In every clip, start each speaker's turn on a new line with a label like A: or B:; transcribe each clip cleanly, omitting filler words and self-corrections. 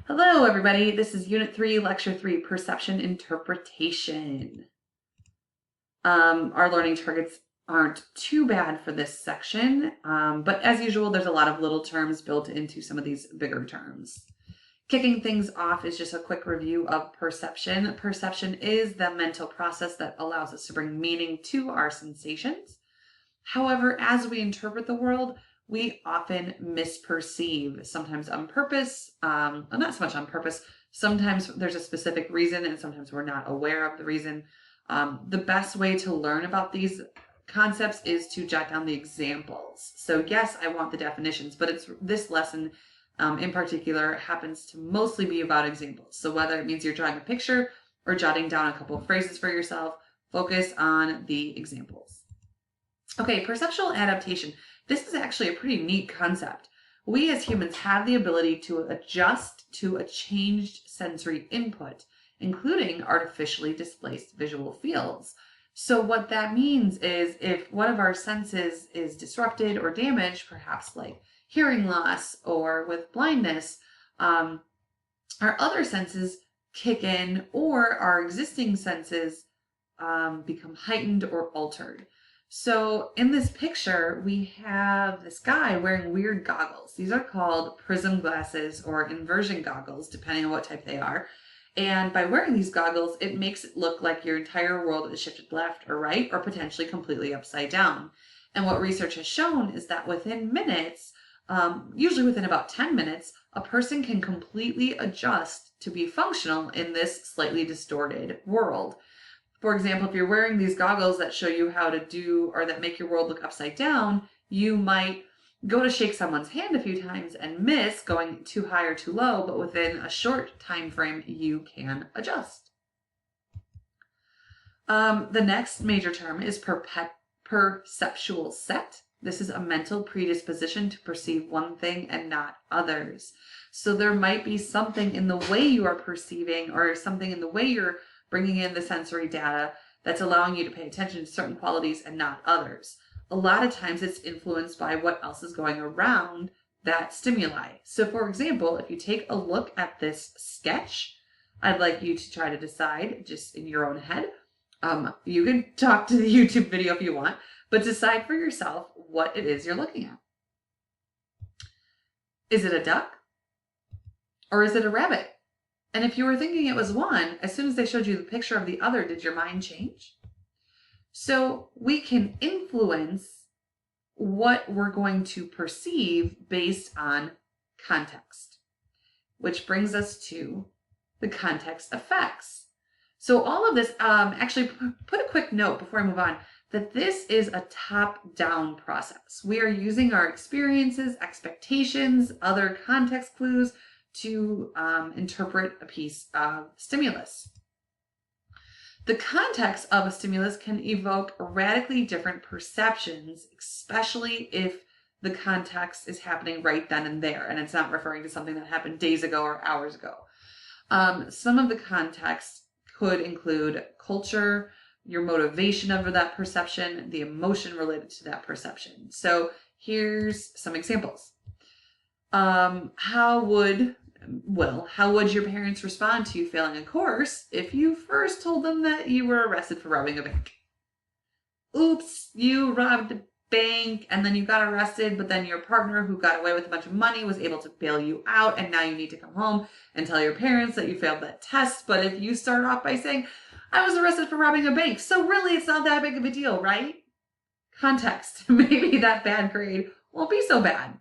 A: Hello, everybody. This is Unit 3, Lecture 3, Perception Interpretation. Our learning targets aren't too bad for this section, but as usual, there's a lot of little terms built into some of these bigger terms. Kicking things off is just a quick review of perception. Perception is the mental process that allows us to bring meaning to our sensations. However, as we interpret the world, we often misperceive, sometimes on purpose, not so much on purpose. Sometimes there's a specific reason and sometimes we're not aware of the reason. The best way to learn about these concepts is to jot down the examples. So yes, I want the definitions, but this lesson in particular happens to mostly be about examples. So whether it means you're drawing a picture or jotting down a couple of phrases for yourself, focus on the examples. Okay, perceptual adaptation. This is actually a pretty neat concept. We as humans have the ability to adjust to a changed sensory input, including artificially displaced visual fields. So what that means is if one of our senses is disrupted or damaged, perhaps like hearing loss or with blindness, our other senses kick in or our existing senses become heightened or altered. So in this picture, we have this guy wearing weird goggles. These are called prism glasses or inversion goggles, depending on what type they are. And by wearing these goggles, it makes it look like your entire world is shifted left or right, or potentially completely upside down. And what research has shown is that within minutes, usually within about 10 minutes, a person can completely adjust to be functional in this slightly distorted world. For example, if you're wearing these goggles that show you how to do or that make your world look upside down, you might go to shake someone's hand a few times and miss going too high or too low, but within a short time frame, you can adjust. The next major term is perceptual set. This is a mental predisposition to perceive one thing and not others. So there might be something in the way you are perceiving or something in the way you're bringing in the sensory data that's allowing you to pay attention to certain qualities and not others. A lot of times it's influenced by what else is going around that stimuli. So for example, if you take a look at this sketch, I'd like you to try to decide just in your own head. You can talk to the YouTube video if you want, but decide for yourself what it is you're looking at. Is it a duck? Or is it a rabbit? And if you were thinking it was one, as soon as they showed you the picture of the other, did your mind change? So we can influence what we're going to perceive based on context, which brings us to the context effects. So all of this, actually put a quick note before I move on, that this is a top-down process. We are using our experiences, expectations, other context clues to interpret a piece of stimulus. The context of a stimulus can evoke radically different perceptions, especially if the context is happening right then and there, and it's not referring to something that happened days ago or hours ago. Some of the context could include culture, your motivation over that perception, the emotion related to that perception. So here's some examples. How would your parents respond to you failing a course if you first told them that you were arrested for robbing a bank? Oops, you robbed a bank and then you got arrested, but then your partner who got away with a bunch of money was able to bail you out, and now you need to come home and tell your parents that you failed that test. But if you start off by saying, I was arrested for robbing a bank, so really it's not that big of a deal, right? Context. Maybe that bad grade won't be so bad.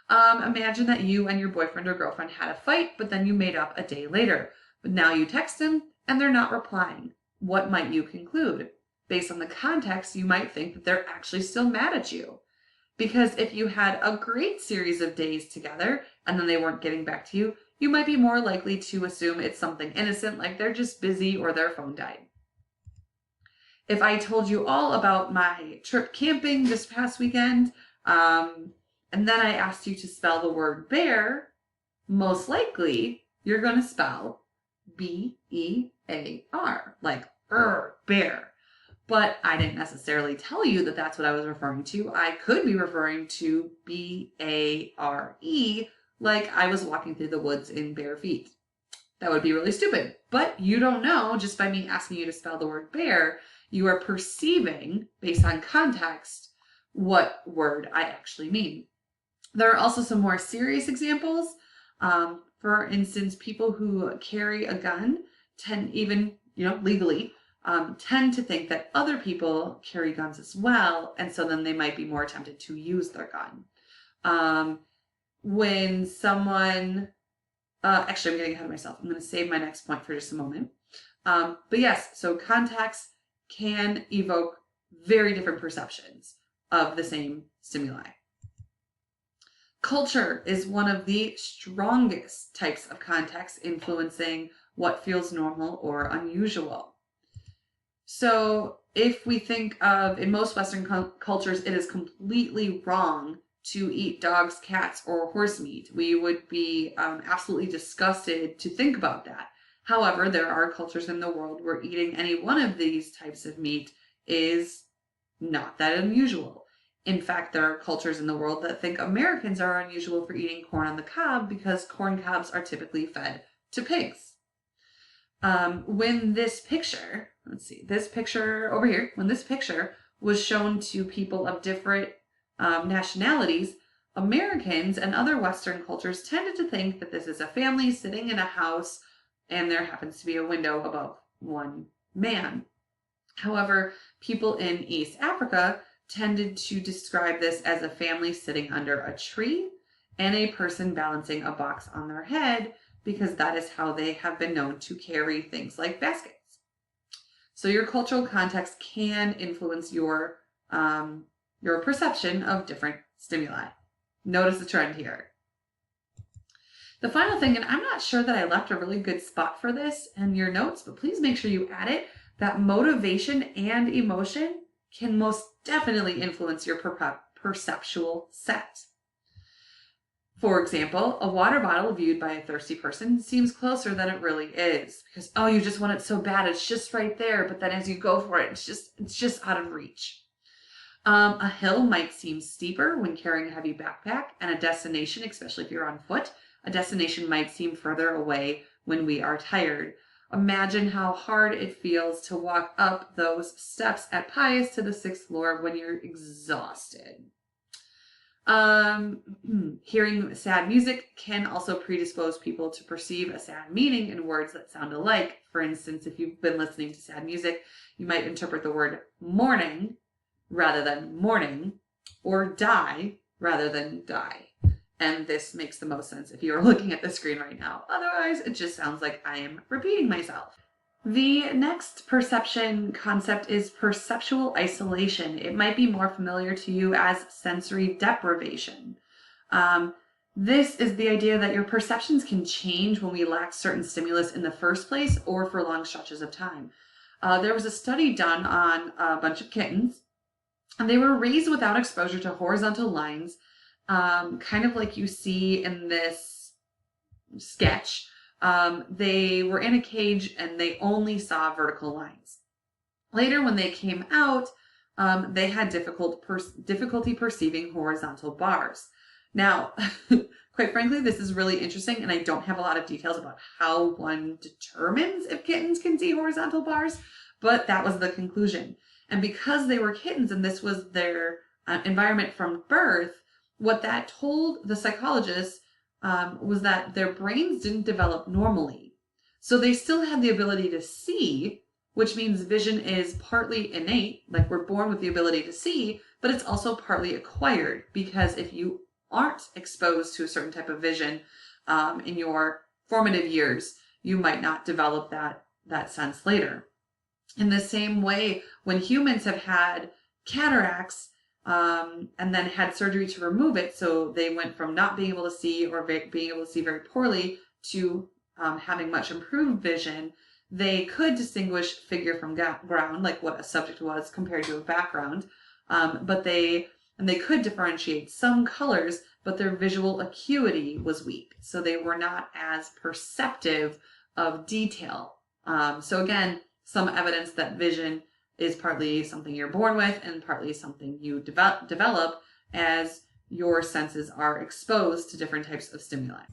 A: Imagine that you and your boyfriend or girlfriend had a fight, but then you made up a day later. But now you text them and they're not replying. What might you conclude? Based on the context, you might think that they're actually still mad at you. Because if you had a great series of days together and then they weren't getting back to you, you might be more likely to assume it's something innocent, like they're just busy or their phone died. If I told you all about my trip camping this past weekend, and then I asked you to spell the word bear, most likely you're going to spell B-E-A-R, like bear. But I didn't necessarily tell you that that's what I was referring to. I could be referring to B-A-R-E, like I was walking through the woods in bare feet. That would be really stupid. But you don't know, just by me asking you to spell the word bear, you are perceiving, based on context, what word I actually mean. There are also some more serious examples. For instance, people who carry a gun tend, even, legally, tend to think that other people carry guns as well. And so then they might be more tempted to use their gun. When someone, actually, I'm getting ahead of myself. I'm going to save my next point for just a moment. But yes, so context can evoke very different perceptions of the same stimuli. Culture is one of the strongest types of context influencing what feels normal or unusual. So if we think of, in most Western cultures, it is completely wrong to eat dogs, cats, or horse meat. We would be absolutely disgusted to think about that. However, there are cultures in the world where eating any one of these types of meat is not that unusual. In fact, there are cultures in the world that think Americans are unusual for eating corn on the cob because corn cobs are typically fed to pigs. When this picture, this picture over here, when this picture was shown to people of different nationalities, Americans and other Western cultures tended to think that this is a family sitting in a house and there happens to be a window above one man. However, people in East Africa tended to describe this as a family sitting under a tree and a person balancing a box on their head, because that is how they have been known to carry things like baskets. So your cultural context can influence your perception of different stimuli. Notice the trend here. The final thing, and I'm not sure that I left a really good spot for this in your notes, but please make sure you add it, that motivation and emotion can most definitely influence your perceptual set. For example, a water bottle viewed by a thirsty person seems closer than it really is because, oh, you just want it so bad, it's just right there, but then as you go for it, it's just out of reach. A hill might seem steeper when carrying a heavy backpack, and a destination, especially if you're on foot, a destination might seem further away when we are tired. Imagine how hard it feels to walk up those steps at Pius to the 6th floor when you're exhausted. Hearing sad music can also predispose people to perceive a sad meaning in words that sound alike. For instance, if you've been listening to sad music, you might interpret the word morning rather than morning, or die rather than die. And this makes the most sense if you are looking at the screen right now. Otherwise, it just sounds like I am repeating myself. The next perception concept is perceptual isolation. It might be more familiar to you as sensory deprivation. This is the idea that your perceptions can change when we lack certain stimulus in the first place or for long stretches of time. There was a study done on a bunch of kittens, and they were raised without exposure to horizontal lines, kind of like you see in this sketch. They were in a cage and they only saw vertical lines. Later, when they came out, they had difficulty perceiving horizontal bars. Now, quite frankly, this is really interesting, and I don't have a lot of details about how one determines if kittens can see horizontal bars, but that was the conclusion. And because they were kittens and this was their environment from birth, what that told the psychologists was that their brains didn't develop normally. So they still had the ability to see, which means vision is partly innate, like we're born with the ability to see, but it's also partly acquired, because if you aren't exposed to a certain type of vision in your formative years, you might not develop that sense later. In the same way, when humans have had cataracts and then had surgery to remove it, so they went from not being able to see or being able to see very poorly to having much improved vision, they could distinguish figure from ground, like what a subject was compared to a background, but they could differentiate some colors, but their visual acuity was weak, so they were not as perceptive of detail. So again, some evidence that vision is partly something you're born with and partly something you develop as your senses are exposed to different types of stimuli.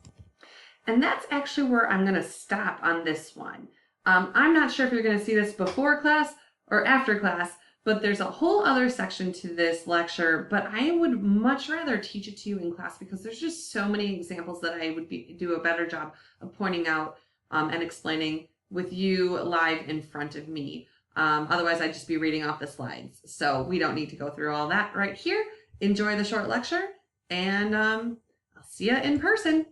A: And that's actually where I'm going to stop on this one. I'm not sure if you're going to see this before class or after class, but there's a whole other section to this lecture, but I would much rather teach it to you in class because there's just so many examples that I would do a better job of pointing out and explaining with you live in front of me. Otherwise, I'd just be reading off the slides. So we don't need to go through all that right here. Enjoy the short lecture, and I'll see you in person.